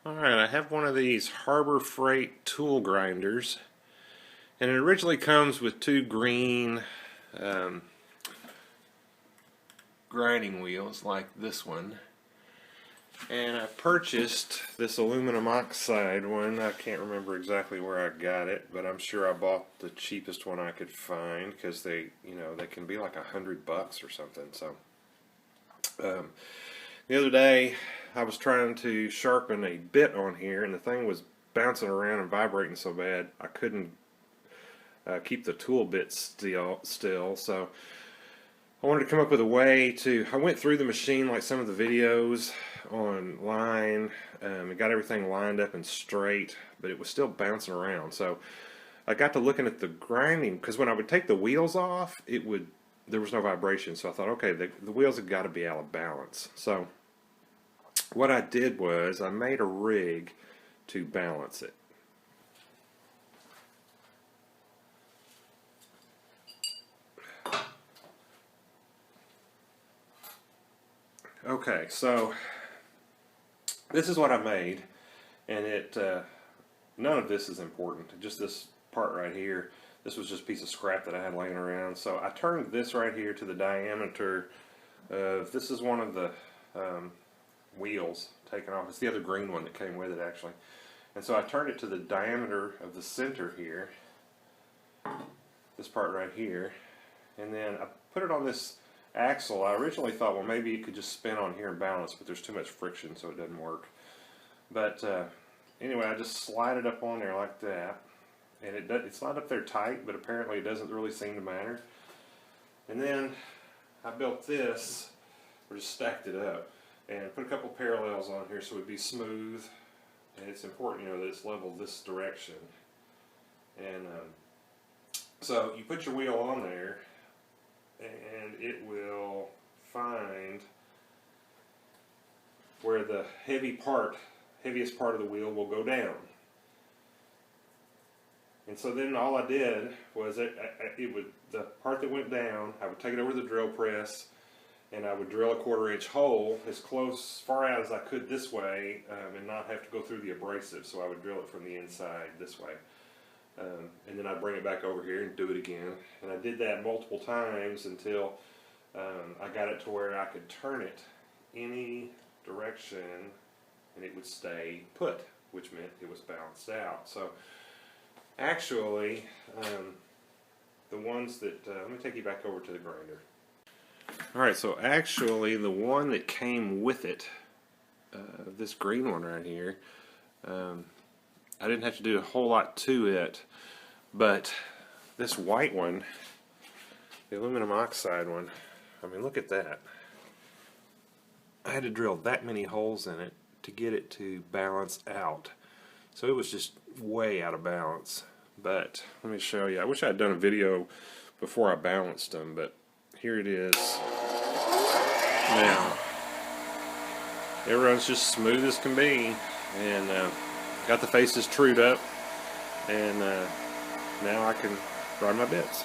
Alright, I have one of these Harbor Freight tool grinders, and it originally comes with two green grinding wheels like this one, and I purchased this aluminum oxide one. I can't remember exactly where I got it, but I'm sure I bought the cheapest one I could find because they can be like $100 or something. So the other day I was trying to sharpen a bit on here, and the thing was bouncing around and vibrating so bad I couldn't keep the tool bit still. So I wanted to come up with a way to. I went through the machine like some of the videos online and got everything lined up and straight, but it was still bouncing around. So I got to looking at the grinding, because when I would take the wheels off, there was no vibration. So I thought, okay, the wheels have got to be out of balance. So what I did was I made a rig to balance it. Okay, so this is what I made, and none of this is important, just this part right here. This was just a piece of scrap that I had laying around. So I turned this right here to the diameter of, this is one of the wheels taken off. It's the other green one that came with it, actually. And so I turned it to the diameter of the center here, this part right here, and then I put it on this axle. I originally thought, well, maybe it could just spin on here and balance, but there's too much friction, so it doesn't work. But anyway, I just slide it up on there like that, and it's not up there tight, but apparently it doesn't really seem to matter. And then I built this, or just stacked it up, and put a couple parallels on here so it would be smooth. And it's important, that it's leveled this direction. And so you put your wheel on there, and it will find where the heaviest part of the wheel will go down. And so then all I did was the part that went down, I would take it over the drill press, and I would drill a 1/4-inch hole as far out as I could this way, and not have to go through the abrasive. So I would drill it from the inside this way. And then I'd bring it back over here and do it again. And I did that multiple times until I got it to where I could turn it any direction and it would stay put, which meant it was balanced out. So actually, the ones that, let me take you back over to the grinder. Alright, so actually the one that came with it, this green one right here, I didn't have to do a whole lot to it, but this white one, the aluminum oxide one, I mean, look at that. I had to drill that many holes in it to get it to balance out. So it was just way out of balance. But let me show you. I wish I had done a video before I balanced them, but here it is. Now, it runs just smooth as can be, and got the faces trued up, and now I can ride my bits.